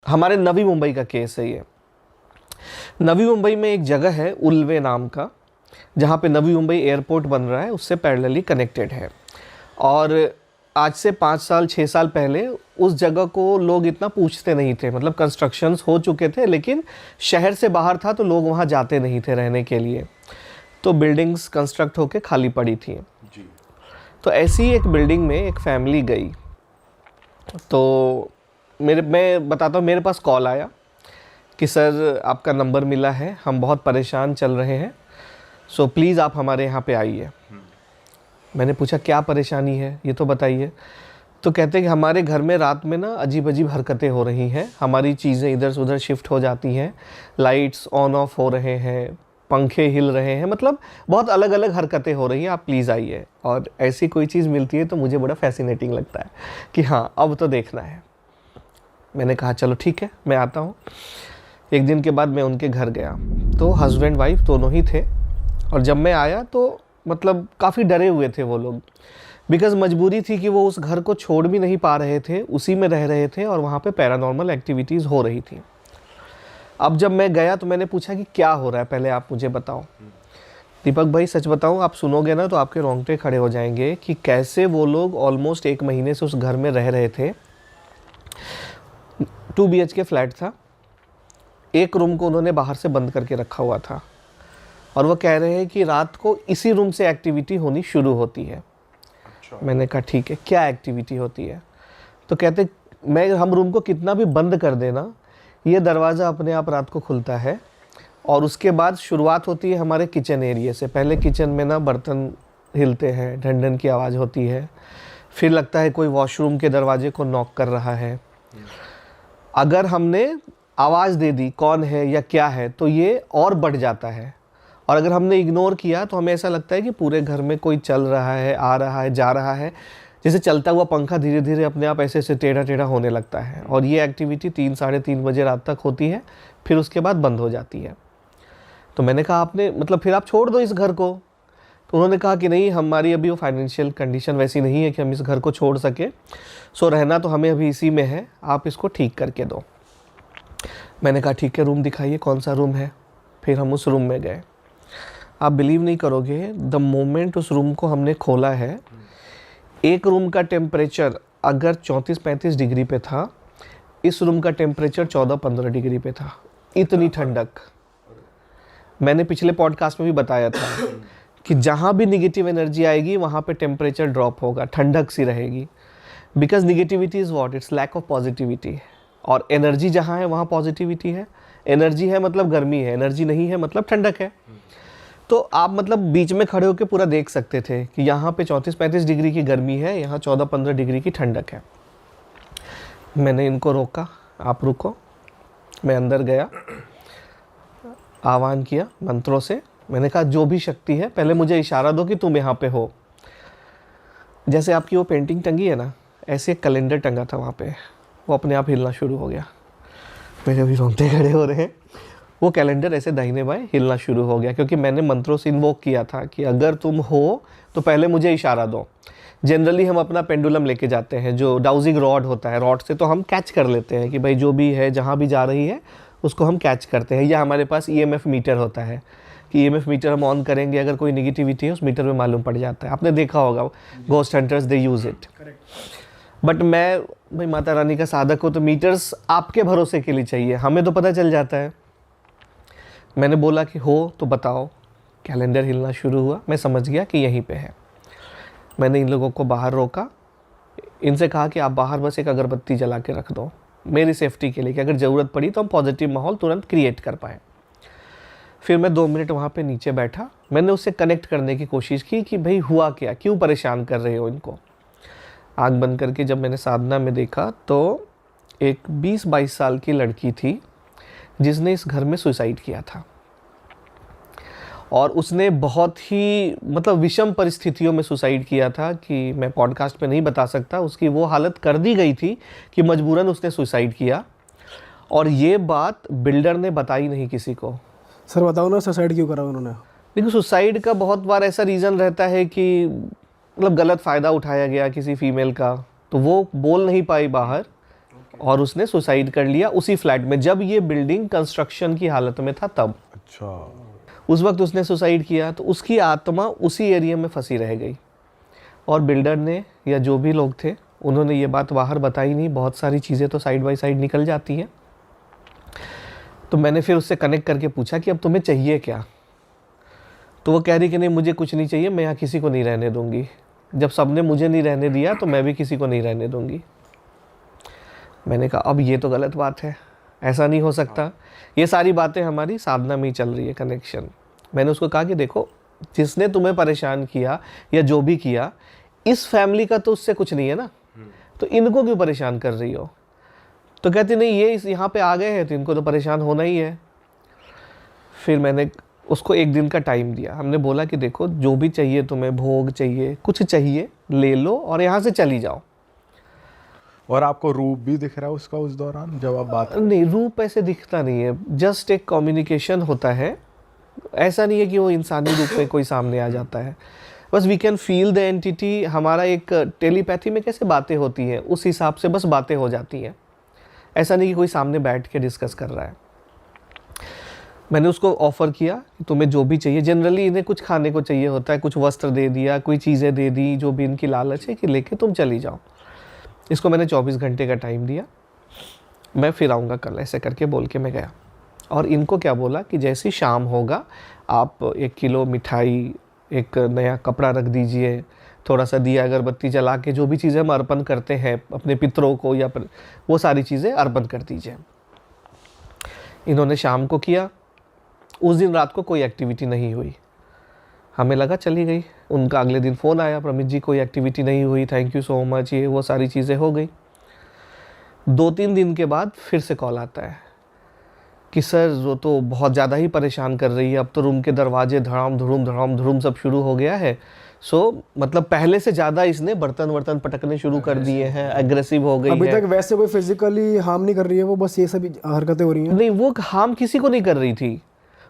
हमारे नवी मुंबई का केस है ये। नवी मुंबई में एक जगह है उल्वे नाम का, जहाँ पे नवी मुंबई एयरपोर्ट बन रहा है, उससे पैरेलली कनेक्टेड है। और आज से 5 साल 6 साल पहले उस जगह को लोग इतना पूछते नहीं थे, मतलब कंस्ट्रक्शंस हो चुके थे लेकिन शहर से बाहर था तो लोग वहाँ जाते नहीं थे रहने के लिए, तो बिल्डिंग्स कंस्ट्रक्ट होके खाली पड़ी थी जी। तो ऐसी एक बिल्डिंग में एक फैमिली गई, तो मैं बताता हूँ, मेरे पास कॉल आया कि सर आपका नंबर मिला है, हम बहुत परेशान चल रहे हैं, सो प्लीज़ आप हमारे यहाँ पे आइए। मैंने पूछा क्या परेशानी है ये तो बताइए। तो कहते हैं कि हमारे घर में रात में ना अजीब अजीब हरकतें हो रही हैं, हमारी चीज़ें इधर से उधर शिफ्ट हो जाती हैं, लाइट्स ऑन ऑफ हो रहे हैं, पंखे हिल रहे हैं, मतलब बहुत अलग अलग हरकतें हो रही हैं, आप प्लीज़ आइए। और ऐसी कोई चीज़ मिलती है तो मुझे बड़ा फैसिनेटिंग लगता है कि हाँ अब तो देखना है। मैंने कहा चलो ठीक है मैं आता हूँ। एक दिन के बाद मैं उनके घर गया तो हस्बैंड वाइफ दोनों ही थे, और जब मैं आया तो मतलब काफ़ी डरे हुए थे वो लोग, बिकॉज़ मजबूरी थी कि वो उस घर को छोड़ भी नहीं पा रहे थे, उसी में रह रहे थे और वहाँ पे पैरानॉर्मल एक्टिविटीज़ हो रही थी। अब जब मैं गया तो मैंने पूछा कि क्या हो रहा है, पहले आप मुझे बताओ। दीपक भाई सच बताऊं, आप सुनोगे ना तो आपके रोंगटे खड़े हो जाएंगे कि कैसे वो लोग ऑलमोस्ट 1 महीने से उस घर में रह रहे थे। 2 BHK फ्लैट था, एक रूम को उन्होंने बाहर से बंद करके रखा हुआ था, और वो कह रहे हैं कि रात को इसी रूम से एक्टिविटी होनी शुरू होती है। अच्छा। मैंने कहा ठीक है क्या एक्टिविटी होती है, तो कहते हम रूम को कितना भी बंद कर देना, ये दरवाज़ा अपने आप रात को खुलता है, और उसके बाद शुरुआत होती है हमारे किचन एरिया से। पहले किचन में ना बर्तन हिलते हैं, ढन की आवाज़ होती है, फिर लगता है कोई वॉशरूम के दरवाजे को नॉक कर रहा है। अगर हमने आवाज़ दे दी कौन है या क्या है तो ये और बढ़ जाता है, और अगर हमने इग्नोर किया तो हमें ऐसा लगता है कि पूरे घर में कोई चल रहा है, आ रहा है, जा रहा है, जैसे चलता हुआ पंखा धीरे धीरे अपने आप ऐसे ऐसे टेढ़ा टेढ़ा होने लगता है। और ये एक्टिविटी 3 साढ़े 3 बजे रात तक होती है, फिर उसके बाद बंद हो जाती है। तो मैंने कहा आपने मतलब फिर आप छोड़ दो इस घर को। तो उन्होंने कहा कि नहीं, हमारी अभी वो फाइनेंशियल कंडीशन वैसी नहीं है कि हम इस घर को छोड़ सके, सो रहना तो हमें अभी इसी में है, आप इसको ठीक करके दो। मैंने कहा ठीक है रूम दिखाइए, कौन सा रूम है। फिर हम उस रूम में गए। आप बिलीव नहीं करोगे, द मोमेंट उस रूम को हमने खोला है, एक रूम का टेम्परेचर अगर 34-35 डिग्री पे था, इस रूम का टेम्परेचर 14-15 डिग्री पे था। इतनी ठंडक। मैंने पिछले पॉडकास्ट में भी बताया था कि जहाँ भी निगेटिव एनर्जी आएगी वहाँ पे टेम्परेचर ड्रॉप होगा, ठंडक सी रहेगी, because negativity is what, it's lack of positivity. और एनर्जी जहाँ है वहाँ पॉजिटिविटी है, एनर्जी है मतलब गर्मी है, एनर्जी नहीं है मतलब ठंडक है। तो आप मतलब बीच में खड़े होकर पूरा देख सकते थे कि यहाँ पे 34-35 डिग्री की गर्मी है, यहाँ 14-15 डिग्री की ठंडक है। मैंने इनको रोका, आप रुको। मैं अंदर गया, आह्वान किया मंत्रों से। मैंने कहा जो भी शक्ति है पहले मुझे इशारा दो कि तुम यहाँ पे हो। जैसे आपकी वो पेंटिंग टंगी है ना, ऐसे एक कैलेंडर टंगा था वहाँ पे, वो अपने आप हिलना शुरू हो गया। मेरे अभी रोंगटे खड़े हो रहे हैं। वो कैलेंडर ऐसे दाहिने बाएं हिलना शुरू हो गया, क्योंकि मैंने मंत्रों से इन्वोक किया था कि अगर तुम हो तो पहले मुझे इशारा दो। जनरली हम अपना पेंडुलम लेके जाते हैं, जो डाउजिंग रॉड होता है, रॉड से तो हम कैच कर लेते हैं कि भाई जो भी है जहाँ भी जा रही है उसको हम कैच करते हैं। या हमारे पास EMF मीटर होता है कि EMF मीटर हम ऑन करेंगे, अगर कोई निगेटिविटी है उस मीटर में मालूम पड़ जाता है। आपने देखा होगा, ghost hunters they use it. But मैं भाई माता रानी का साधक हो, तो मीटर्स आपके भरोसे के लिए चाहिए, हमें तो पता चल जाता है। मैंने बोला कि हो तो बताओ। कैलेंडर हिलना शुरू हुआ, मैं समझ गया कि यहीं पे है। मैंने इन लोगों को बाहर रोका, इनसे कहा कि आप बाहर बस एक अगरबत्ती जला के रख दो मेरी सेफ्टी के लिए, कि अगर ज़रूरत पड़ी तो हम पॉजिटिव माहौल तुरंत क्रिएट कर पाएँ। फिर मैं 2 मिनट वहाँ पे नीचे बैठा। मैंने उससे कनेक्ट करने की कोशिश की कि भाई हुआ क्या, क्यों परेशान कर रहे हो इनको। आँख बंद करके जब मैंने साधना में देखा तो एक 20-22 साल की लड़की थी जिसने इस घर में सुसाइड किया था, और उसने बहुत ही मतलब विषम परिस्थितियों में सुसाइड किया था कि मैं पॉडकास्ट पे नहीं बता सकता। उसकी वो हालत कर दी गई थी कि मजबूरन उसने सुसाइड किया, और ये बात बिल्डर ने बताई नहीं किसी को। सर बताओ ना, सुसाइड क्यों करा उन्होंने? देखो सुसाइड का बहुत बार ऐसा रीज़न रहता है कि मतलब गलत फ़ायदा उठाया गया किसी फीमेल का, तो वो बोल नहीं पाई बाहर, और उसने सुसाइड कर लिया उसी फ्लैट में, जब ये बिल्डिंग कंस्ट्रक्शन की हालत में था तब। अच्छा। उस वक्त उसने सुसाइड किया तो उसकी आत्मा उसी एरिया में फंसी रह गई। और बिल्डर ने या जो भी लोग थे उन्होंने ये बात बाहर बताई नहीं, बहुत सारी चीज़ें तो साइड बाय साइड निकल जाती हैं। तो मैंने फिर उससे कनेक्ट करके पूछा कि अब तुम्हें चाहिए क्या? तो वो कह रही कि नहीं मुझे कुछ नहीं चाहिए, मैं यहाँ किसी को नहीं रहने दूंगी। जब सबने मुझे नहीं रहने दिया तो मैं भी किसी को नहीं रहने दूंगी। मैंने कहा अब ये तो गलत बात है, ऐसा नहीं हो सकता। ये सारी बातें हमारी साधना में ही चल रही है, कनेक्शन। मैंने उसको कहा कि देखो जिसने तुम्हें परेशान किया या जो भी किया, इस फैमिली का तो उससे कुछ नहीं है ना, तो इनको क्यों परेशान कर रही हो? तो कहती नहीं ये यहाँ पे आ गए हैं तो इनको तो परेशान होना ही है। फिर मैंने उसको एक दिन का टाइम दिया। हमने बोला कि देखो जो भी चाहिए तुम्हें, भोग चाहिए, कुछ चाहिए, ले लो और यहाँ से चली जाओ। और आपको रूप भी दिख रहा है उसका उस दौरान जब आप बात? नहीं, रूप ऐसे दिखता नहीं है, जस्ट एक कम्युनिकेशन होता है। ऐसा नहीं है कि वो इंसानी रूप में कोई सामने आ जाता है, बस we can feel the entity. हमारा एक टेलीपैथी में कैसे बातें होती हैं उस हिसाब से बस बातें हो जाती हैं। ऐसा नहीं कि कोई सामने बैठ के डिस्कस कर रहा है। मैंने उसको ऑफ़र किया कि तुम्हें जो भी चाहिए, जनरली इन्हें कुछ खाने को चाहिए होता है, कुछ वस्त्र दे दिया, कोई चीज़ें दे दी, जो भी इनकी लालच है कि लेके तुम चली जाओ। इसको मैंने 24 घंटे का टाइम दिया, मैं फिर आऊँगा कल, ऐसे करके बोल के मैं गया। और इनको क्या बोला कि जैसी शाम होगा आप 1 किलो मिठाई, एक नया कपड़ा रख दीजिए, थोड़ा सा दिया अगरबत्ती जला के जो भी चीज़ें हम अर्पण करते हैं अपने पितरों को या वो सारी चीज़ें अर्पण कर दीजिए। इन्होंने शाम को किया। उस दिन रात को कोई एक्टिविटी नहीं हुई, हमें लगा चली गई। उनका अगले दिन फ़ोन आया, प्रमित जी कोई एक्टिविटी नहीं हुई, थैंक यू सो मच, ये वो सारी चीज़ें हो गई। 2-3 दिन के बाद फिर से कॉल आता है कि सर वो तो बहुत ज़्यादा ही परेशान कर रही है, अब तो रूम के दरवाजे धड़ाम धड़ूम सब शुरू हो गया है। मतलब पहले से ज़्यादा इसने बर्तन वर्तन पटकने शुरू कर दिए हैं, एग्रेसिव हो गई है। अभी तक वैसे कोई फिजिकली हार्म नहीं कर रही है वो, बस ये सभी हरकतें हो रही हैं? नहीं, वो हार्म किसी को नहीं कर रही थी,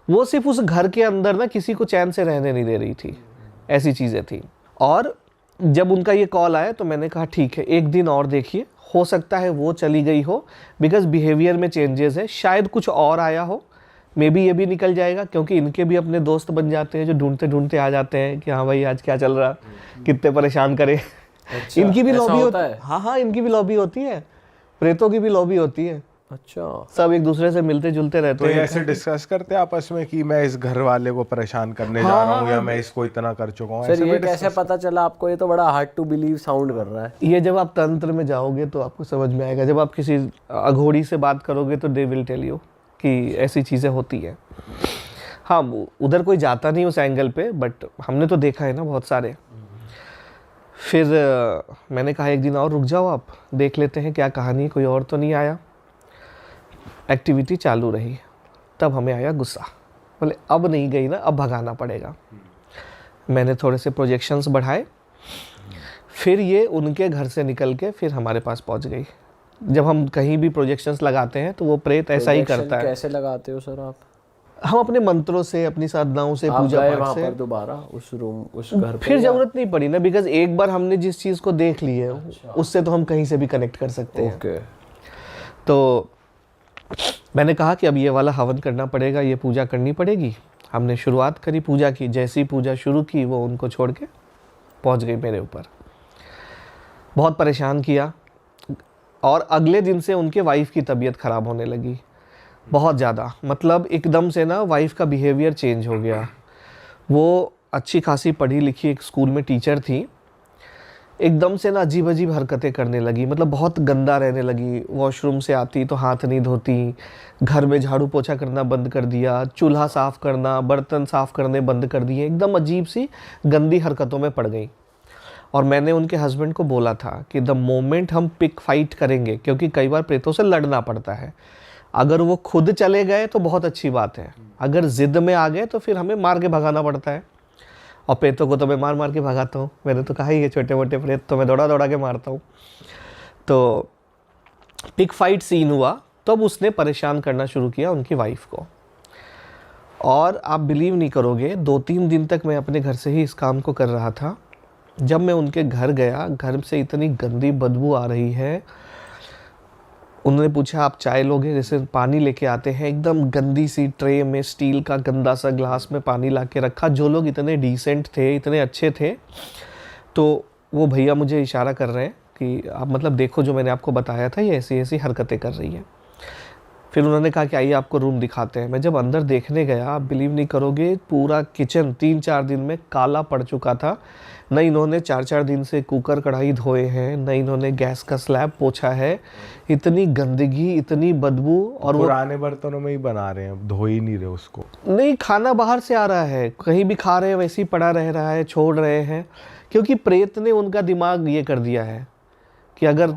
वो सिर्फ उस घर के अंदर ना किसी को चैन से रहने नहीं दे रही थी, ऐसी चीज़ें थी। और जब उनका ये कॉल आया तो मैंने कहा ठीक है, एक दिन और देखिए, हो सकता है वो चली गई हो, बिकॉज बिहेवियर में चेंजेस है, शायद कुछ और आया हो, मे बी ये भी निकल जाएगा, क्योंकि इनके भी अपने दोस्त बन जाते हैं जो ढूंढते ढूंढते आ जाते हैं कि हाँ भाई आज क्या चल रहा, कितने परेशान करे। अच्छा, इनकी भी लॉबी होती है? हाँ, इनकी भी लॉबी होती है, प्रेतों की भी लॉबी होती है। अच्छा, सब एक दूसरे से मिलते जुलते रहते तो हैं। ऐसे डिस्कस करते हैं आपस में कि मैं इस घर वाले को परेशान करने जा रहा हूँ या मैं इसको इतना कर चुका हूँ? सर ये कैसे पता चला आपको? ये तो बड़ा हार्ड टू बिलीव साउंड कर रहा है। ये जब आप तंत्र में जाओगे तो आपको समझ में आएगा। जब आप किसी अघोड़ी से बात करोगे तो दे विल टेल यू कि ऐसी चीज़ें होती हैं। हाँ, उधर कोई जाता नहीं उस एंगल पे, बट हमने तो देखा है ना बहुत सारे। फिर मैंने कहा एक दिन और रुक जाओ, आप देख लेते हैं क्या कहानी, कोई और तो नहीं आया। एक्टिविटी चालू रही, तब हमें आया गुस्सा, बोले अब नहीं गई ना, अब भगाना पड़ेगा। मैंने थोड़े से प्रोजेक्शंस बढ़ाए, फिर ये उनके घर से निकल के फिर हमारे पास पहुंच गई। जब हम कहीं भी प्रोजेक्शंस लगाते हैं तो वो प्रेत ऐसा ही करता है। कैसे लगाते हो सर आप? हम अपने मंत्रों से, अपनी साधनाओं से, पूजा पाठ से। दोबारा उस रूम, उस घर पे फिर जरूरत नहीं पड़ी ना, बिकॉज एक बार हमने जिस चीज़ को देख ली है उससे तो हम कहीं से भी कनेक्ट कर सकते हैं। ओके। तो मैंने कहा कि अब ये वाला हवन करना पड़ेगा, ये पूजा करनी पड़ेगी। हमने शुरुआत करी, पूजा की। जैसी पूजा शुरू की वो उनको छोड़ के पहुंच गई मेरे ऊपर, बहुत परेशान किया। और अगले दिन से उनके वाइफ की तबीयत ख़राब होने लगी बहुत ज़्यादा। मतलब एकदम से ना वाइफ का बिहेवियर चेंज हो गया। वो अच्छी खासी पढ़ी लिखी एक स्कूल में टीचर थी, एकदम से ना अजीब अजीब हरकतें करने लगी। मतलब बहुत गंदा रहने लगी, वॉशरूम से आती तो हाथ नहीं धोती, घर में झाड़ू पोछा करना बंद कर दिया, चूल्हा साफ़ करना, बर्तन साफ़ करने बंद कर दिए, एकदम अजीब सी गंदी हरकतों में पड़ गई। और मैंने उनके हस्बैंड को बोला था कि द मोमेंट हम पिक फाइट करेंगे, क्योंकि कई बार प्रेतों से लड़ना पड़ता है, अगर वो खुद चले गए तो बहुत अच्छी बात है, अगर ज़िद में आ गए तो फिर हमें मार के भगाना पड़ता है। और प्रेतों को तो मैं मार मार के भगाता हूँ, मैंने तो कहा ही है, छोटे मोटे प्रेत तो मैं दौड़ा दौड़ा के मारता हूँ। तो पिक फाइट सीन हुआ, तब उसने परेशान करना शुरू किया उनकी वाइफ को। और आप बिलीव नहीं करोगे, 2-3 दिन तक मैं अपने घर से ही इस काम को कर रहा था। जब मैं उनके घर गया, घर से इतनी गंदी बदबू आ रही है, उन्होंने पूछा आप चाय लोगे? जैसे पानी लेके आते हैं एकदम गंदी सी ट्रे में, स्टील का गंदा सा ग्लास में पानी ला के रखा। जो लोग इतने डिसेंट थे, इतने अच्छे थे, तो वो भैया मुझे इशारा कर रहे हैं कि आप मतलब देखो जो मैंने आपको बताया था, ये ऐसी ऐसी हरकतें कर रही है। फिर उन्होंने कहा कि आइए आपको रूम दिखाते हैं। मैं जब अंदर देखने गया, आप बिलीव नहीं करोगे, पूरा किचन 3-4 दिन में काला पड़ चुका था। न इन्होंने 4-4 दिन से कुकर कढ़ाई धोए हैं, न इन्होंने गैस का स्लैब पोछा है। इतनी गंदगी, इतनी बदबू। और वो पुराने बर्तनों में ही बना रहे हैं, धो ही नहीं रहे उसको। नहीं, खाना बाहर से आ रहा है, कहीं भी खा रहे हैं वैसे ही पड़ा रह रहा है, छोड़ रहे हैं। क्योंकि प्रेत ने उनका दिमाग ये कर दिया है कि अगर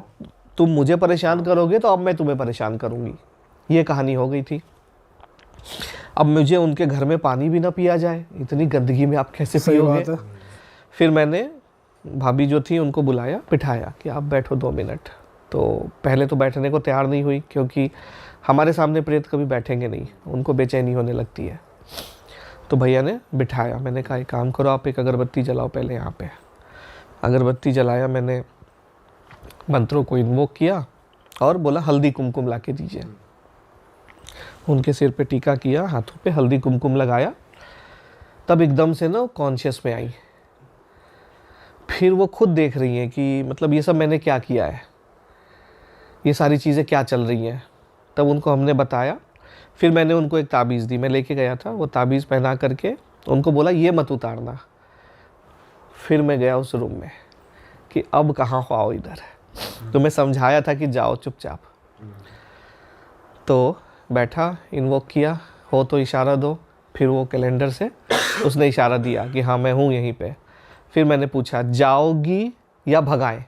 तुम मुझे परेशान करोगे तो अब मैं तुम्हें परेशान करूँगी। ये कहानी हो गई थी। अब मुझे उनके घर में पानी भी ना पिया जाए, इतनी गंदगी में आप कैसे सही पियोगे? बात है। फिर मैंने भाभी जो थी उनको बुलाया, बिठाया कि आप बैठो 2 मिनट। तो पहले तो बैठने को तैयार नहीं हुई, क्योंकि हमारे सामने प्रेत कभी बैठेंगे नहीं, उनको बेचैनी होने लगती है। तो भैया ने बिठाया। मैंने कहा एक काम करो, आप एक अगरबत्ती जलाओ पहले यहाँ पे। अगरबत्ती जलाया मैंने, मंत्रों को इन्वोक किया और बोला हल्दी कुमकुम ला के दीजिए। उनके सिर पे टीका किया, हाथों पे हल्दी कुमकुम लगाया। तब एकदम से ना कॉन्शियस में आई। फिर वो खुद देख रही हैं कि मतलब ये सब मैंने क्या किया है, ये सारी चीज़ें क्या चल रही हैं। तब उनको हमने बताया। फिर मैंने उनको एक ताबीज़ दी, मैं लेके गया था, वो ताबीज़ पहना करके उनको बोला ये मत उतारना। फिर मैं गया उस रूम में कि अब कहाँ हो, आओ इधर। तो मैं समझाया था कि जाओ चुपचाप। तो बैठा, इन्वोक किया, हो तो इशारा दो। फिर वो कैलेंडर से उसने इशारा दिया कि हाँ मैं हूँ यहीं पे। फिर मैंने पूछा जाओगी या भगाएं?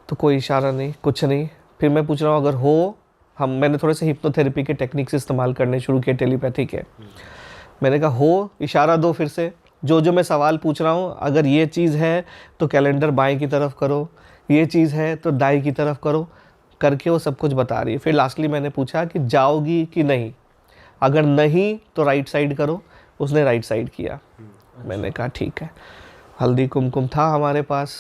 तो कोई इशारा नहीं, कुछ नहीं। फिर मैं पूछ रहा हूँ अगर हो, मैंने थोड़े से हिप्नोथेरेपी के टेक्निक्स इस्तेमाल करने शुरू किए, टेलीपैथी के। मैंने कहा हो, इशारा दो फिर से। जो जो मैं सवाल पूछ रहा हूँ, अगर ये चीज़ है तो कैलेंडर बाएं की तरफ करो, ये चीज़ है तो दाएं की तरफ करो, करके वो सब कुछ बता रही है। फिर लास्टली मैंने पूछा कि जाओगी कि नहीं? अगर नहीं तो राइट साइड करो। उसने राइट साइड किया। मैंने कहा ठीक है। हल्दी कुमकुम था हमारे पास।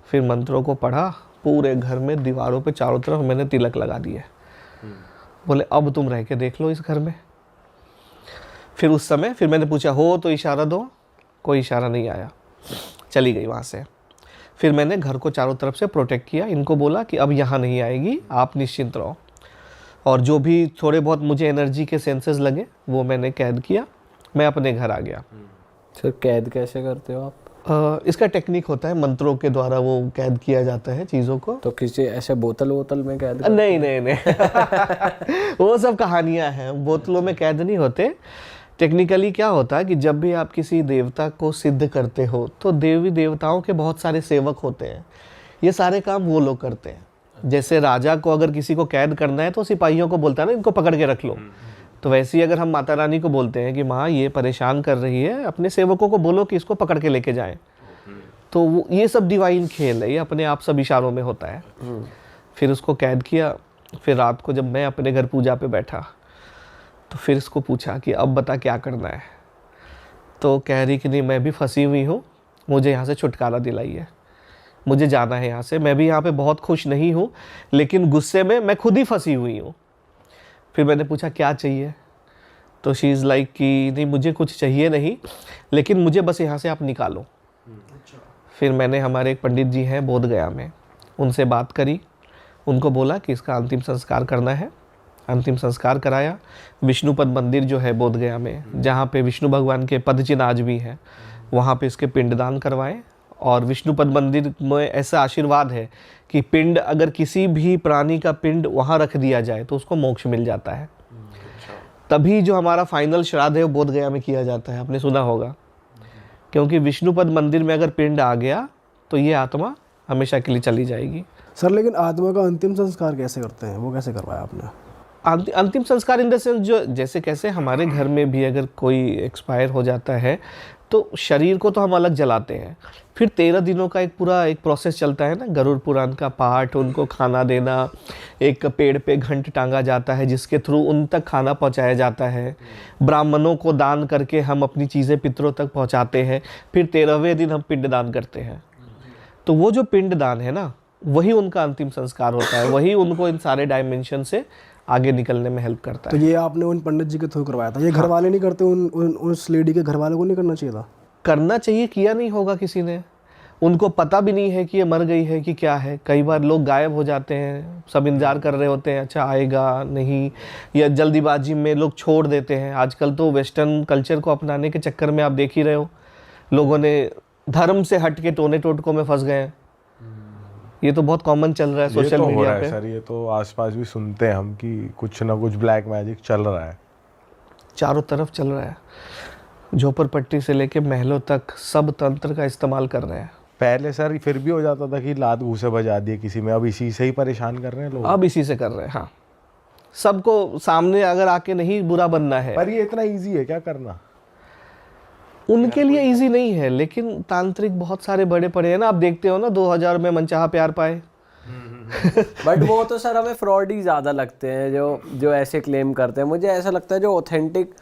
फिर मंत्रों को पढ़ा, पूरे घर में दीवारों पे चारों तरफ मैंने तिलक लगा दिए। बोले अब तुम रह के देख लो इस घर में। फिर उस समय फिर मैंने पूछा हो तो इशारा दो, कोई इशारा नहीं आया, चली गई वहाँ से। फिर मैंने घर को चारों तरफ से प्रोटेक्ट किया, इनको बोला कि अब यहाँ नहीं आएगी, आप निश्चिंत रहो। और जो भी थोड़े बहुत मुझे एनर्जी के सेंसेस लगे वो मैंने कैद किया, मैं अपने घर आ गया। सर कैद कैसे करते हो आप? इसका टेक्निक होता है, मंत्रों के द्वारा वो कैद किया जाता है चीज़ों को। तो किसी ऐसे बोतल वोतल में कैद नहीं नहीं नहीं वो सब कहानियाँ हैं, बोतलों में कैद नहीं होते। टेक्निकली क्या होता है कि जब भी आप किसी देवता को सिद्ध करते हो तो देवी देवताओं के बहुत सारे सेवक होते हैं, ये सारे काम वो लोग करते हैं। जैसे राजा को अगर किसी को कैद करना है तो सिपाहियों को बोलता है ना इनको पकड़ के रख लो। तो वैसे ही अगर हम माता रानी को बोलते हैं कि माँ ये परेशान कर रही है, अपने सेवकों को बोलो कि इसको पकड़ के लेके जाएं। तो वो ये सब डिवाइन खेल है, ये अपने आप सब इशारों में होता है। फिर उसको कैद किया। फिर रात को जब मैं अपने घर पूजा पे बैठा तो फिर इसको पूछा कि अब बता क्या करना है। तो कह रही कि नहीं मैं भी फंसी हुई हूँ, मुझे यहाँ से छुटकारा दिलाइए, मुझे जाना है यहाँ से। मैं भी यहाँ पे बहुत खुश नहीं हूँ, लेकिन गुस्से में मैं खुद ही फंसी हुई हूँ। फिर मैंने पूछा क्या चाहिए? तो शी इज़ लाइक कि नहीं मुझे कुछ चाहिए नहीं, लेकिन मुझे बस यहाँ से आप निकालो। फिर मैंने, हमारे एक पंडित जी हैं बोध गया में, उनसे बात करी। उनको बोला कि इसका अंतिम संस्कार करना है। अंतिम संस्कार कराया। विष्णुपद मंदिर जो है बोध गया में, जहाँ पे विष्णु भगवान के पद चिन्ह आज भी हैं, वहाँ पे इसके पिंडदान करवाएं। और विष्णुपद मंदिर में ऐसा आशीर्वाद है कि पिंड, अगर किसी भी प्राणी का पिंड वहाँ रख दिया जाए तो उसको मोक्ष मिल जाता है। तभी जो हमारा फाइनल श्राद्ध है वो बोध गया में किया जाता है, आपने सुना होगा। क्योंकि विष्णुपद मंदिर में अगर पिंड आ गया तो ये आत्मा हमेशा के लिए चली जाएगी। सर लेकिन आत्मा का अंतिम संस्कार कैसे करते हैं, वो कैसे करवाया आपने? अंतिम संस्कार इन द सेंस, जो जैसे कैसे हमारे घर में भी अगर कोई एक्सपायर हो जाता है तो शरीर को तो हम अलग जलाते हैं, फिर 13 दिनों का एक पूरा एक प्रोसेस चलता है ना, गरुड़ पुराण का पाठ, उनको खाना देना, एक पेड़ पे घंट टांगा जाता है जिसके थ्रू उन तक खाना पहुंचाया जाता है, ब्राह्मणों को दान करके हम अपनी चीज़ें पितरों तक पहुंचाते हैं, फिर 13वें दिन हम पिंड दान करते हैं। तो वो जो पिंड दान है ना, वही उनका अंतिम संस्कार होता है, वही उनको इन सारे डायमेंशन से आगे निकलने में हेल्प करता तो है। ये आपने उन पंडित जी के थ्रू करवाया था, ये घर वाले नहीं करते, उस लेडी के घर वालों को नहीं करना चाहिए था? करना चाहिए, किया नहीं होगा किसी ने, उनको पता भी नहीं है कि ये मर गई है कि क्या है। कई बार लोग गायब हो जाते हैं, सब इंतजार कर रहे होते हैं, अच्छा आएगा नहीं, या जल्दीबाजी में लोग छोड़ देते हैं। आजकल तो वेस्टर्न कल्चर को अपनाने के चक्कर में आप देख ही रहे हो, लोगों ने धर्म से हट के टोने टोटकों में फंस गए हैं। ये तो बहुत कॉमन चल रहा है ये सोशल तो हो मीडिया रहा है पे। सर, ये तो आसपास भी सुनते हैं हम कि कुछ ना कुछ ब्लैक मैजिक चल रहा है, चारों तरफ चल रहा है, झोपड़पट्टी से लेके महलों तक सब तंत्र का इस्तेमाल कर रहे हैं। पहले सर फिर भी हो जाता था कि लात घूसे बजा दिए किसी में, अब इसी से ही परेशान कर रहे हैं लोग। अब इसी से कर रहे हैं, हाँ। सबको सामने अगर आके नहीं बुरा बनना है, पर ये इतना इजी है क्या करना? उनके लिए इजी नहीं है, लेकिन तांत्रिक बहुत सारे बड़े पड़े हैं ना। आप देखते हो ना 2000 में मनचाहा प्यार पाए। बट वो तो सर हमें फ्रॉड ही ज़्यादा लगते हैं जो ऐसे क्लेम करते हैं। मुझे ऐसा लगता है जो ऑथेंटिक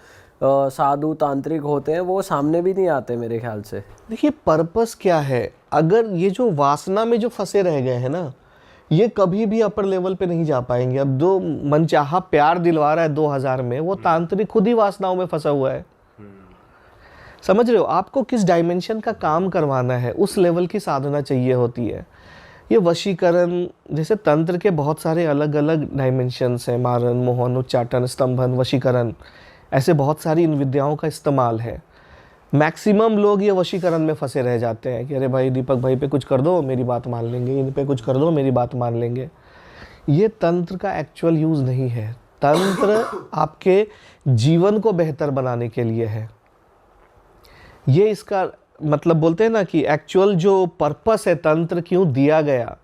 साधु तांत्रिक होते हैं वो सामने भी नहीं आते मेरे ख्याल से। देखिए पर्पस क्या है, अगर ये जो वासना में जो फंसे रह गए हैं ना, ये कभी भी अपर लेवल पे नहीं जा पाएंगे। अब जो मनचाहा प्यार दिलवा रहा है 2000 में, वो तांत्रिक खुद ही वासनाओं में फंसा हुआ है। समझ रहे हो, आपको किस डायमेंशन का काम करवाना है, उस लेवल की साधना चाहिए होती है। ये वशीकरण जैसे तंत्र के बहुत सारे अलग अलग डायमेंशंस हैं, मारन, मोहन, उच्चाटन, स्तंभन, वशीकरण, ऐसे बहुत सारी इन विद्याओं का इस्तेमाल है। मैक्सिमम लोग ये वशीकरण में फंसे रह जाते हैं कि अरे भाई दीपक भाई पे कुछ कर दो मेरी बात मान लेंगे, इन पे कुछ कर दो मेरी बात मान लेंगे। ये तंत्र का एक्चुअल यूज़ नहीं है। तंत्र आपके जीवन को बेहतर बनाने के लिए है। ये इसका मतलब बोलते हैं ना कि एक्चुअल जो पर्पस है, तंत्र क्यों दिया गया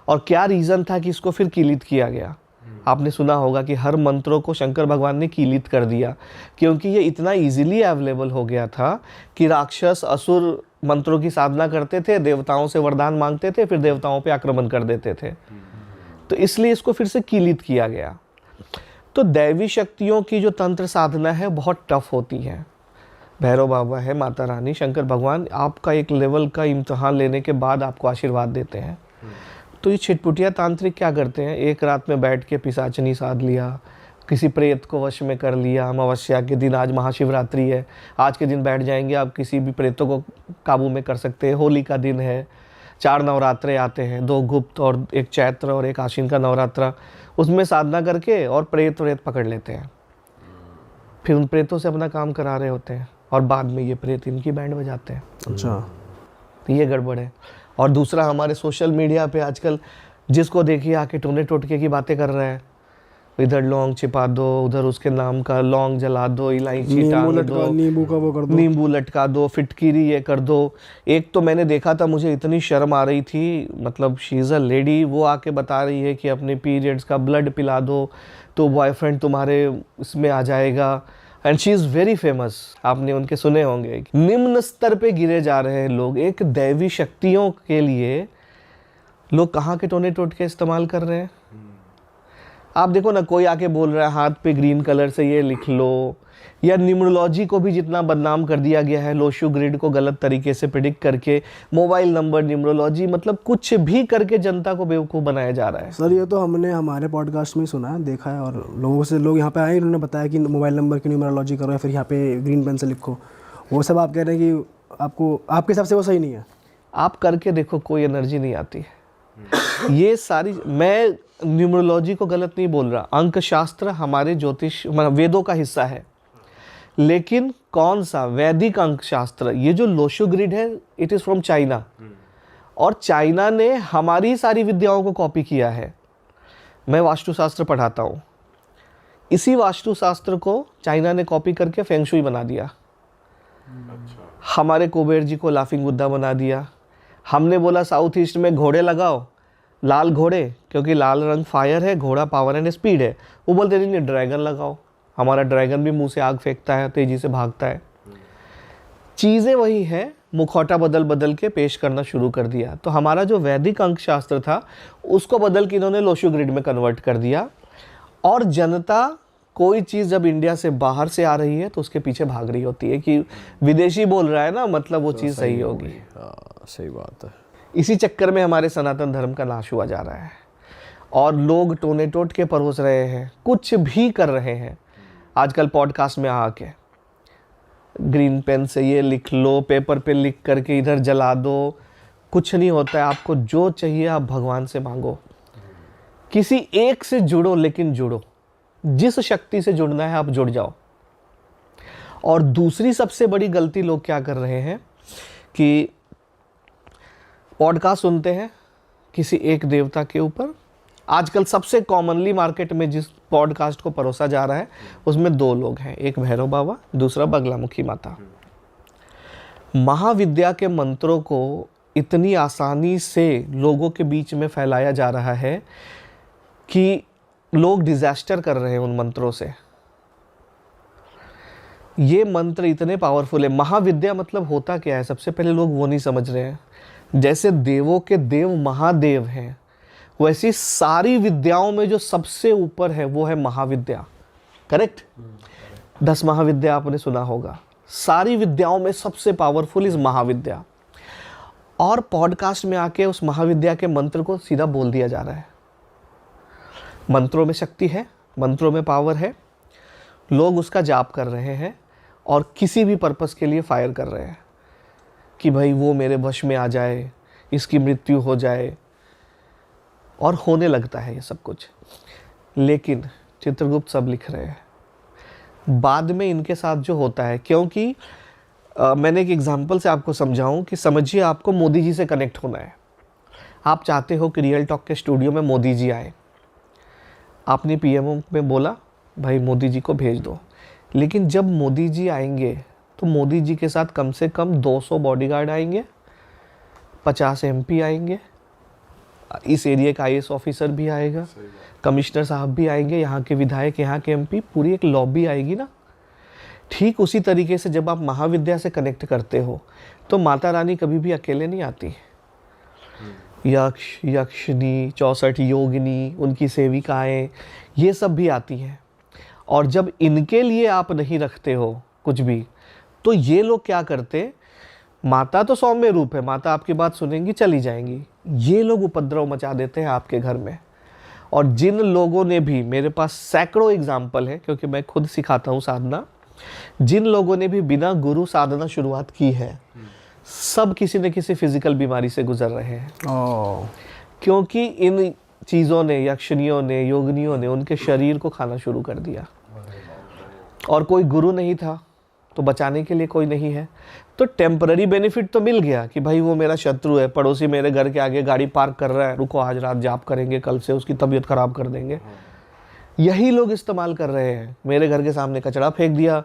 और क्या रीज़न था कि इसको फिर कीलित किया गया। आपने सुना होगा कि हर मंत्रों को शंकर भगवान ने कीलित कर दिया, क्योंकि ये इतना इजीली अवेलेबल हो गया था कि राक्षस असुर मंत्रों की साधना करते थे, देवताओं से वरदान मांगते थे, फिर देवताओं पे आक्रमण कर देते थे। तो इसलिए इसको फिर से कीलित किया गया। तो दैवी शक्तियों की जो तंत्र साधना है बहुत टफ होती है। भैरव बाबा है, माता रानी, शंकर भगवान आपका एक लेवल का इम्तिहान लेने के बाद आपको आशीर्वाद देते हैं। तो ये छिटपुटिया तांत्रिक क्या करते हैं, एक रात में बैठ के पिशाचनी साध लिया, किसी प्रेत को वश में कर लिया। अमावस्या के दिन, आज महाशिवरात्रि है, आज के दिन बैठ जाएंगे आप किसी भी प्रेतों को काबू में कर सकते हैं। होली का दिन है, 4 नवरात्रे आते हैं, 2 गुप्त और 1 चैत्र और 1 आश्विन का नवरात्रा, उसमें साधना करके और प्रेत पकड़ लेते हैं। फिर उन प्रेतों से अपना काम करा रहे होते हैं और बाद में ये प्रेत इनकी बैंड बजाते हैं। अच्छा, तो ये गड़बड़ है। और दूसरा, हमारे सोशल मीडिया पे आजकल जिसको देखिए आके टोने टोटके की बातें कर रहा है, इधर लौंग छिपा दो, उधर उसके नाम का लौंग जला दो, इलायची टांग दो, नींबू का वो कर दो, नींबू लटका दो, फिटकीरी ये कर दो। एक तो मैंने देखा था, मुझे इतनी शर्म आ रही थी, मतलब शी इज़ अ लेडी, वो आके बता रही है कि अपने पीरियड्स का ब्लड पिला दो तो बॉयफ्रेंड तुम्हारे इसमें आ जाएगा। And she is very famous, आपने उनके सुने होंगे। निम्न स्तर पे गिरे जा रहे हैं लोग। एक दैवी शक्तियों के लिए लोग कहाँ के टोने टोटके इस्तेमाल कर रहे हैं। आप देखो ना, कोई आके बोल रहा है हाथ पे ग्रीन कलर से ये लिख लो, या न्यूमरोलॉजी को भी जितना बदनाम कर दिया गया है, लोशु ग्रिड को गलत तरीके से प्रिडिक्ट करके, मोबाइल नंबर, न्यूमरोलॉजी, मतलब कुछ भी करके जनता को बेवकूफ़ बनाया जा रहा है। सर ये तो हमने हमारे पॉडकास्ट में ही सुना है, देखा है, और लोगों से, लोग यहाँ पे आए, उन्होंने बताया कि मोबाइल नंबर की न्यूमरोलॉजी करो या फिर यहाँ पे ग्रीन पेन से लिखो। वो सब आप कह रहे हैं कि आपको, आपके हिसाब से वो सही नहीं है? आप करके देखो, कोई एनर्जी नहीं आती है। ये सारी, मैं न्यूमरोलॉजी को गलत नहीं बोल रहा, अंक शास्त्र हमारे ज्योतिष वेदों का हिस्सा है, लेकिन कौन सा वैदिक अंक शास्त्र। ये जो लोशु ग्रिड है, इट इज़ फ्रॉम चाइना, और चाइना ने हमारी सारी विद्याओं को कॉपी किया है। मैं वास्तुशास्त्र पढ़ाता हूँ, इसी वास्तुशास्त्र को चाइना ने कॉपी करके फेंगशुई बना दिया। हमारे कुबेर जी को लाफिंग बुद्धा बना दिया। हमने बोला साउथ ईस्ट में घोड़े लगाओ, लाल घोड़े, क्योंकि लाल रंग फायर है, घोड़ा पावर एंड स्पीड है। वो बोलते नहीं, ड्रैगन लगाओ, हमारा ड्रैगन भी मुंह से आग फेंकता है, तेजी से भागता है। चीज़ें वही हैं, मुखौटा बदल बदल के पेश करना शुरू कर दिया। तो हमारा जो वैदिक अंक शास्त्र था, उसको बदल के इन्होंने लोशु ग्रिड में कन्वर्ट कर दिया। और जनता, कोई चीज़ जब इंडिया से बाहर से आ रही है तो उसके पीछे भाग रही होती है कि विदेशी बोल रहा है ना, मतलब वो चीज़ सही होगी। हाँ, सही बात है। इसी चक्कर में हमारे सनातन धर्म का नाश हुआ जा रहा है और लोग टोने टोट के परोस रहे हैं, कुछ भी कर रहे हैं। आजकल पॉडकास्ट में आके ग्रीन पेन से ये लिख लो, पेपर पे लिख करके इधर जला दो, कुछ नहीं होता है। आपको जो चाहिए आप भगवान से मांगो, किसी एक से जुड़ो, लेकिन जुड़ो, जिस शक्ति से जुड़ना है आप जुड़ जाओ। और दूसरी सबसे बड़ी गलती लोग क्या कर रहे हैं कि पॉडकास्ट सुनते हैं किसी एक देवता के ऊपर। आजकल सबसे कॉमनली मार्केट में जिस पॉडकास्ट को परोसा जा रहा है उसमें दो लोग हैं, एक भैरव बाबा, दूसरा बगलामुखी माता। महाविद्या के मंत्रों को इतनी आसानी से लोगों के बीच में फैलाया जा रहा है कि लोग डिजास्टर कर रहे हैं उन मंत्रों से। ये मंत्र इतने पावरफुल है। महाविद्या मतलब होता क्या है, सबसे पहले लोग वो नहीं समझ रहे हैं। जैसे देवों के देव महादेव हैं, वैसी सारी विद्याओं में जो सबसे ऊपर है वो है महाविद्या। करेक्ट? 10 महाविद्या आपने सुना होगा। सारी विद्याओं में सबसे पावरफुल इज महाविद्या। और पॉडकास्ट में आके उस महाविद्या के मंत्र को सीधा बोल दिया जा रहा है। मंत्रों में शक्ति है, मंत्रों में पावर है, लोग उसका जाप कर रहे हैं और किसी भी पर्पस के लिए फायर कर रहे हैं कि भाई वो मेरे वश में आ जाए, इसकी मृत्यु हो जाए, और होने लगता है ये सब कुछ। लेकिन चित्रगुप्त सब लिख रहे हैं। बाद में इनके साथ जो होता है, क्योंकि मैंने एक एग्जांपल से आपको समझाऊं कि समझिए आपको मोदी जी से कनेक्ट होना है। आप चाहते हो कि रियल टॉक के स्टूडियो में मोदी जी आए। आपने पीएमओ में बोला भाई मोदी जी को भेज दो, लेकिन जब मोदी जी आएंगे तो मोदी जी के साथ कम से कम 200 बॉडीगार्ड आएंगे, 50 एमपी आएंगे, इस एरिया का आईएएस ऑफिसर भी आएगा, कमिश्नर साहब भी आएंगे, यहाँ के विधायक, यहाँ के एमपी, पूरी एक लॉबी आएगी ना। ठीक उसी तरीके से जब आप महाविद्या से कनेक्ट करते हो तो माता रानी कभी भी अकेले नहीं आती। यक्ष, यक्षिनी, 64 योगिनी, उनकी सेविकाएं, ये सब भी आती हैं। और जब इनके लिए आप नहीं रखते हो कुछ भी, तो ये लोग क्या करते, माता तो सौम्य रूप है, माता आपकी बात सुनेंगी चली जाएंगी, ये लोग उपद्रव मचा देते हैं आपके घर में। और जिन लोगों ने भी, मेरे पास सैकड़ों एग्जाम्पल है क्योंकि मैं खुद सिखाता हूँ साधना, जिन लोगों ने भी बिना गुरु साधना शुरुआत की है, सब किसी न किसी फिजिकल बीमारी से गुजर रहे हैं। क्योंकि इन चीज़ों ने, यक्षिनियों ने, योगिनियों ने उनके शरीर को खाना शुरू कर दिया। और कोई गुरु नहीं था तो बचाने के लिए कोई नहीं है, तो टेम्पररी बेनिफिट तो मिल गया कि भाई वो मेरा शत्रु है, पड़ोसी मेरे घर के आगे गाड़ी पार्क कर रहा है, रुको आज रात जाप करेंगे, कल से उसकी तबीयत खराब कर देंगे। यही लोग इस्तेमाल कर रहे हैं। मेरे घर के सामने कचरा फेंक दिया,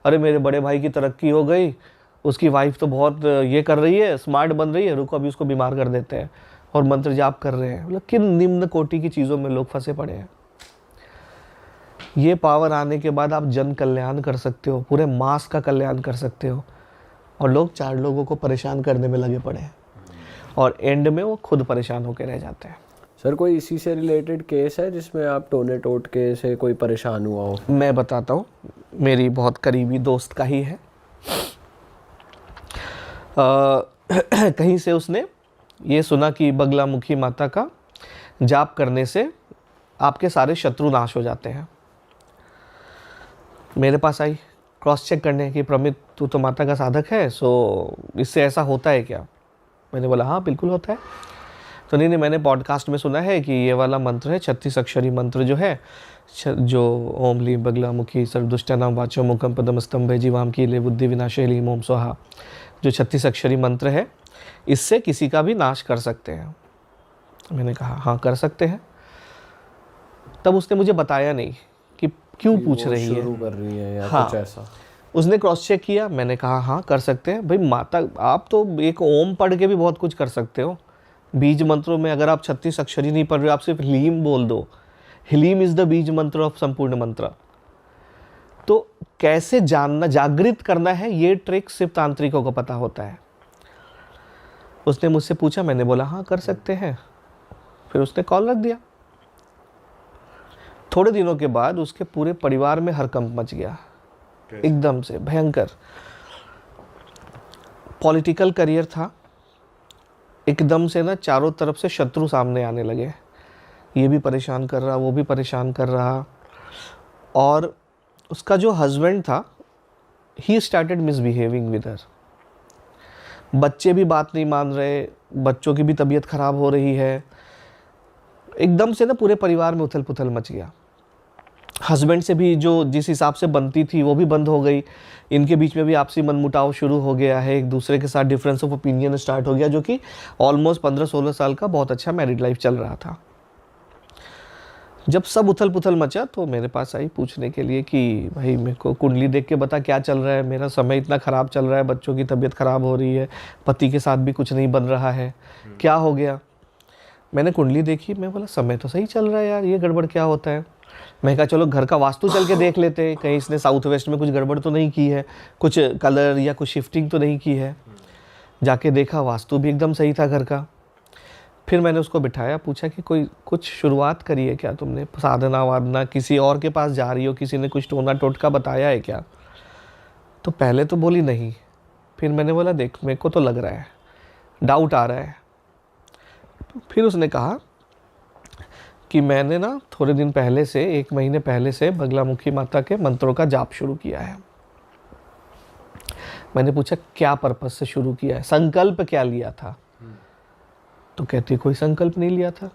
अरे मेरे बड़े भाई की तरक्की हो गई, उसकी वाइफ तो बहुत ये कर रही है, स्मार्ट बन रही है, रुको अभी उसको बीमार कर देते हैं, और मंत्र जाप कर रहे हैं। मतलब किन निम्न कोटि की चीज़ों में लोग फंसे पड़े हैं। ये पावर आने के बाद आप जन कल्याण कर सकते हो, पूरे मास का कल्याण कर सकते हो, और लोग 4 लोगों को परेशान करने में लगे पड़े हैं और एंड में वो खुद परेशान होकर रह जाते हैं। सर कोई इसी से रिलेटेड केस है जिसमें आप टोने टोट के से कोई परेशान हुआ हो? मैं बताता हूँ, मेरी बहुत करीबी दोस्त का ही है। कहीं से उसने ये सुना कि बगलामुखी माता का जाप करने से आपके सारे शत्रु नाश हो जाते हैं। मेरे पास आई क्रॉस चेक करने की, प्रमित तू तो माता का साधक है, सो इससे ऐसा होता है क्या? मैंने बोला हाँ बिल्कुल होता है। तो नहीं, मैंने पॉडकास्ट में सुना है कि ये वाला मंत्र है, 36 अक्षरी मंत्र जो है, जो ओम लीम बगलामुखी सर्वदुष्टानां वाचो मुखम पदमस्तंभे जीवाम की ले बुद्धि विनाशे लीम ओम स्वाहा, जो 36 अक्षरी मंत्र है, इससे किसी का भी नाश कर सकते हैं। मैंने कहा हाँ कर सकते हैं। तब उसने मुझे बताया नहीं कि क्यों पूछ रही है, शुरू कर रही है या हाँ, कुछ ऐसा। उसने क्रॉस चेक किया। मैंने कहा हाँ कर सकते हैं। भाई माता, आप तो एक ओम पढ़ के भी बहुत कुछ कर सकते हो। बीज मंत्रों में अगर आप 36 अक्षरी नहीं पढ़ रहे, आप सिर्फ लीम बोल दो, हीलीम इज द बीज मंत्र ऑफ संपूर्ण मंत्र। तो कैसे जानना, जागृत करना है, ये ट्रिक सिर्फ तांत्रिकों को पता होता है। उसने मुझसे पूछा, मैंने बोला हाँ कर सकते हैं। फिर उसने कॉल रख दिया। थोड़े दिनों के बाद उसके पूरे परिवार में हड़कंप मच गया, एकदम से भयंकर। पॉलिटिकल करियर था, एकदम से ना चारों तरफ से शत्रु सामने आने लगे। ये भी परेशान कर रहा, वो भी परेशान कर रहा। और उसका जो हस्बैंड था, he started misbehaving with her. बच्चे भी बात नहीं मान रहे, बच्चों की भी तबीयत ख़राब हो रही है। एकदम से ना पूरे परिवार में उथल पुथल मच गया। हस्बैंड से भी जो जिस हिसाब से बनती थी वो भी बंद हो गई। इनके बीच में भी आपसी मनमुटाव शुरू हो गया है, एक दूसरे के साथ डिफरेंस ऑफ ओपिनियन स्टार्ट हो गया, जो कि ऑलमोस्ट 15-16 साल का बहुत अच्छा मैरिड लाइफ चल रहा था। जब सब उथल पुथल मचा तो मेरे पास आई पूछने के लिए कि भाई मेरे को कुंडली देख के बता क्या चल रहा है, मेरा समय इतना ख़राब चल रहा है, बच्चों की तबीयत ख़राब हो रही है, पति के साथ भी कुछ नहीं बन रहा है, क्या हो गया। मैंने कुंडली देखी, मैं बोला समय तो सही चल रहा है यार, ये गड़बड़ क्या होता है। मैं कहा चलो घर का वास्तु चल के देख लेते हैं, कहीं इसने साउथ वेस्ट में कुछ गड़बड़ तो नहीं की है, कुछ कलर या कुछ शिफ्टिंग तो नहीं की है। जाके देखा वास्तु भी एकदम सही था घर का। फिर मैंने उसको बिठाया, पूछा कि कोई कुछ शुरुआत करी है क्या तुमने, साधना वादना, किसी और के पास जा रही हो, किसी ने कुछ टोना टोटका बताया है क्या। तो पहले तो बोली नहीं। फिर मैंने बोला देख मेरे को तो लग रहा है, डाउट आ रहा है। फिर उसने कहा कि मैंने ना थोड़े दिन पहले से, 1 महीने पहले से बगलामुखी माता के मंत्रों का जाप शुरू किया है। मैंने पूछा क्या पर्पस से शुरू किया है, संकल्प क्या लिया था। तो कहती कोई संकल्प नहीं लिया था।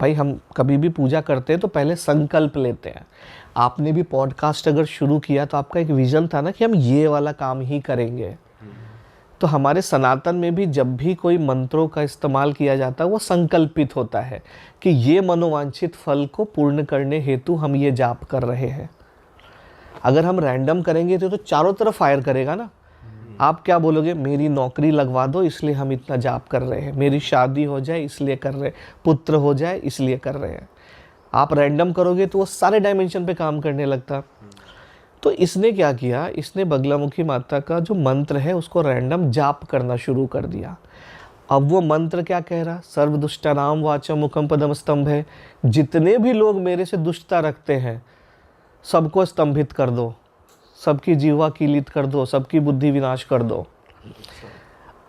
भाई हम कभी भी पूजा करते हैं तो पहले संकल्प लेते हैं। आपने भी पॉडकास्ट अगर शुरू किया तो आपका एक विजन था ना कि हम ये वाला काम ही करेंगे। तो हमारे सनातन में भी जब भी कोई मंत्रों का इस्तेमाल किया जाता है वो संकल्पित होता है कि ये मनोवांछित फल को पूर्ण करने हेतु हम ये जाप कर रहे हैं। अगर हम रैंडम करेंगे तो चारों तरफ फायर करेगा ना। आप क्या बोलोगे, मेरी नौकरी लगवा दो इसलिए हम इतना जाप कर रहे हैं, मेरी शादी हो जाए इसलिए कर रहे हैं, पुत्र हो जाए इसलिए कर रहे हैं। आप रैंडम करोगे तो वो सारे डायमेंशन पे काम करने लगता। तो इसने क्या किया, इसने बगलामुखी माता का जो मंत्र है उसको रैंडम जाप करना शुरू कर दिया। अब वो मंत्र क्या कह रहा, सर्वदुष्टानाम वाचम मुखम पदम स्तंभ है, जितने भी लोग मेरे से दुष्टता रखते हैं सबको स्तंभित कर दो, सबकी जीवा कीलित कर दो, सबकी बुद्धि विनाश कर दो।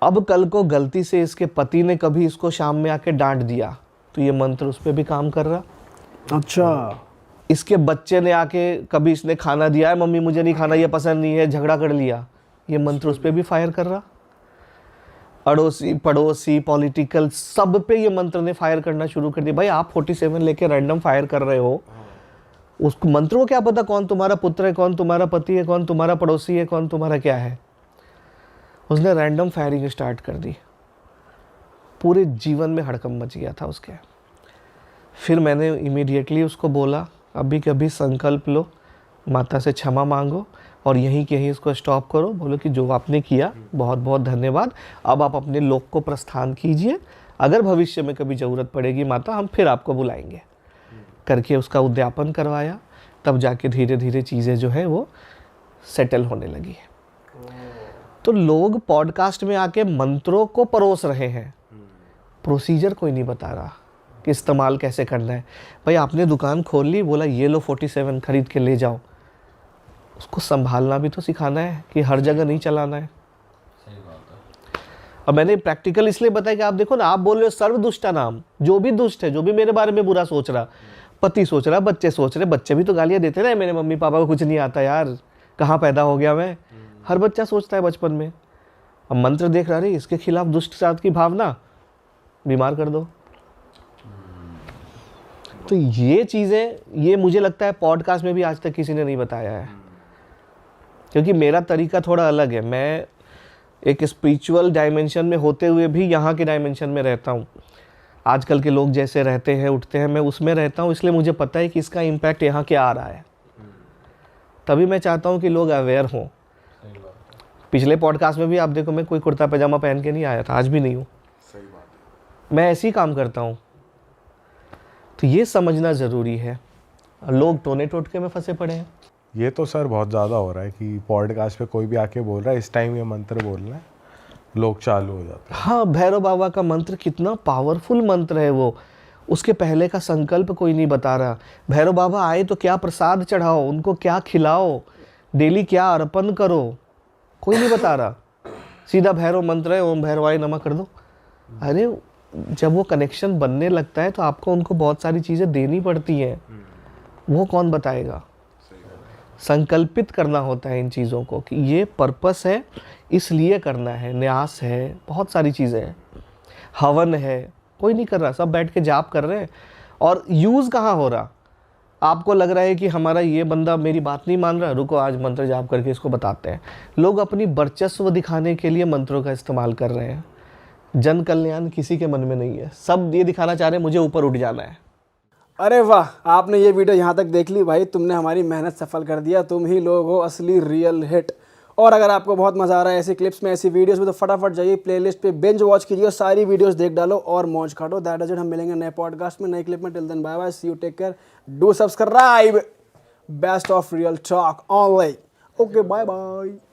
अब कल को गलती से इसके पति ने कभी इसको शाम में आके डांट दिया तो ये मंत्र उस पर भी काम कर रहा। अच्छा, इसके बच्चे ने आके कभी इसने खाना दिया है, मम्मी मुझे नहीं खाना, ये पसंद नहीं है, झगड़ा कर लिया, ये मंत्र उस पर भी फायर कर रहा। अड़ोसी पड़ोसी पॉलिटिकल सब पे ये मंत्र ने फायर करना शुरू कर दिया। भाई आप 47 लेके रैंडम फायर कर रहे हो, उस मंत्र को क्या पता कौन तुम्हारा पुत्र है, कौन तुम्हारा पति है, कौन तुम्हारा पड़ोसी है, कौन तुम्हारा क्या है। उसने रैंडम फायरिंग स्टार्ट कर दी। पूरे जीवन में हड़कंप मच गया था उसके। फिर मैंने इमीडिएटली उसको बोला अभी कभी संकल्प लो, माता से क्षमा मांगो और यहीं के यहीं इसको स्टॉप करो। बोलो कि जो आपने किया बहुत बहुत धन्यवाद, अब आप अपने लोक को प्रस्थान कीजिए, अगर भविष्य में कभी ज़रूरत पड़ेगी माता हम फिर आपको बुलाएंगे। करके उसका उद्यापन करवाया, तब जाके धीरे धीरे चीज़ें जो है वो सेटल होने लगी। तो लोग पॉडकास्ट में आके मंत्रों को परोस रहे हैं, प्रोसीजर कोई नहीं बता रहा कि इस्तेमाल कैसे करना है। भाई आपने दुकान खोल ली, बोला ये लो 47 खरीद के ले जाओ, उसको संभालना भी तो सिखाना है कि हर जगह नहीं चलाना है। और मैंने प्रैक्टिकल इसलिए बताया कि आप देखो ना, आप बोल रहे हो सर्व दुष्टा नाम, जो भी दुष्ट है, जो भी मेरे बारे में बुरा सोच रहा, पति सोच रहा, बच्चे सोच रहे, बच्चे भी तो गालियां देते ना, मेरे मम्मी पापा को कुछ नहीं आता यार, कहाँ पैदा हो गया मैं। हर बच्चा सोचता है बचपन में। अब मंत्र देख रहा है इसके खिलाफ दुष्ट साथ की भावना, बीमार कर दो। तो ये चीज़ें, ये मुझे लगता है पॉडकास्ट में भी आज तक किसी ने नहीं बताया है, क्योंकि मेरा तरीका थोड़ा अलग है। मैं एक स्पिरिचुअल डायमेंशन में होते हुए भी यहाँ के डायमेंशन में रहता हूँ। आजकल के लोग जैसे रहते हैं उठते हैं, मैं उसमें रहता हूँ, इसलिए मुझे पता है कि इसका इम्पैक्ट यहाँ क्या आ रहा है। तभी मैं चाहता हूँ कि लोग अवेयर हों। पिछले पॉडकास्ट में भी आप देखो, मैं कोई कुर्ता पैजामा पहन के नहीं आया था, आज भी नहीं हूँ। मैं ऐसे ही काम करता हूँ। तो ये समझना ज़रूरी है। लोग टोने टोटके में फंसे पड़े हैं। ये तो सर बहुत ज़्यादा हो रहा है कि पॉडकास्ट पे कोई भी आके बोल रहा है इस टाइम ये मंत्र बोलना है, लोग चालू हो जाते हैं। हाँ, भैरव बाबा का मंत्र कितना पावरफुल मंत्र है वो। उसके पहले का संकल्प कोई नहीं बता रहा। भैरव बाबा आए तो क्या प्रसाद चढ़ाओ, उनको क्या खिलाओ, डेली क्या अर्पण करो, कोई नहीं बता रहा। सीधा भैरव मंत्र है, ओम भैरवाय नमः कर दो, अरे जब वो कनेक्शन बनने लगता है तो आपको उनको बहुत सारी चीज़ें देनी पड़ती हैं, वो कौन बताएगा? संकल्पित करना होता है इन चीज़ों को कि ये पर्पस है, इसलिए करना है, न्यास है, बहुत सारी चीज़ें हैं, हवन है, कोई नहीं कर रहा, सब बैठ के जाप कर रहे हैं। और यूज़ कहाँ हो रहा? आपको लग रहा है कि हमारा ये बंदा मेरी बात नहीं मान रहा, रुको आज मंत्र जाप करके इसको बताते हैं। लोग अपनी वर्चस्व दिखाने के लिए मंत्रों का इस्तेमाल कर रहे हैं, जन कल्याण किसी के मन में नहीं है। सब ये दिखाना चाह रहे हैं मुझे ऊपर उठ जाना है। अरे वाह, आपने ये वीडियो यहाँ तक देख ली भाई, तुमने हमारी मेहनत सफल कर दिया। तुम ही लोग हो असली रियल हिट। और अगर आपको बहुत मज़ा आ रहा है ऐसी क्लिप्स में, ऐसी वीडियोस में, तो फटाफट जाइए प्लेलिस्ट पे बिंज वॉच कीजिए, सारी वीडियोस देख डालो और मौज काटो। That is it. हम मिलेंगे नए पॉडकास्ट में, नई क्लिप में। Till then bye bye, see you, take care, do subscribe. Best of real talk online. Okay, bye bye.